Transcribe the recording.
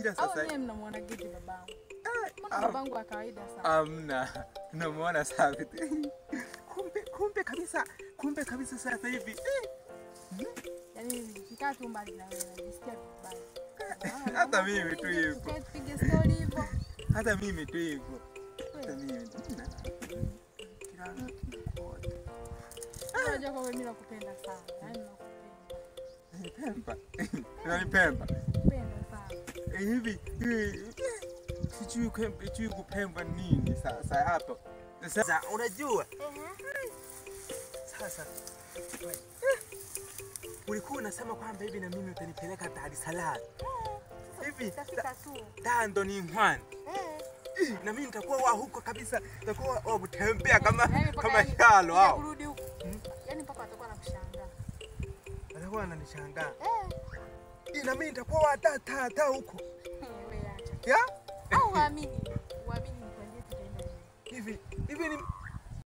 anakuja sasa. Au yeye mnamuona gidi babangu? Mbona babangu wa kawaida sana? Amna. Unamuona safi. Kumbe kabisa sasa hivi. Yaani nikikaa tu mbali na wewe najisikia vibaya. Hata mimi tu hivyo. Tupige story hivyo. Hata mimi tu hivyo. Hata mimi. Unajua kwa mimi nakupenda sana. Yaani nakupenda. Unanipenda? Nakupenda sana. Hivi sijui kupenda nini sasa hapa. Sasa unajua? Sasa ulikuwa unasema kwamba hivi na mimi utanipeleka Dar es Salaam. Hivi ndo ni Mwani. Na mimi nitakuwa wa huko kabisa, nitakuwa wa kutembea kama shalo hao. Kurudi huko. Yaani papa atakuwa anakushangaa. Atakuwa ananishangaa. Na mimi nitakuwa wa tata huko. Wewe acha. Ya? Au uamini? Uamini nikwambie tutaenda. Hivi ni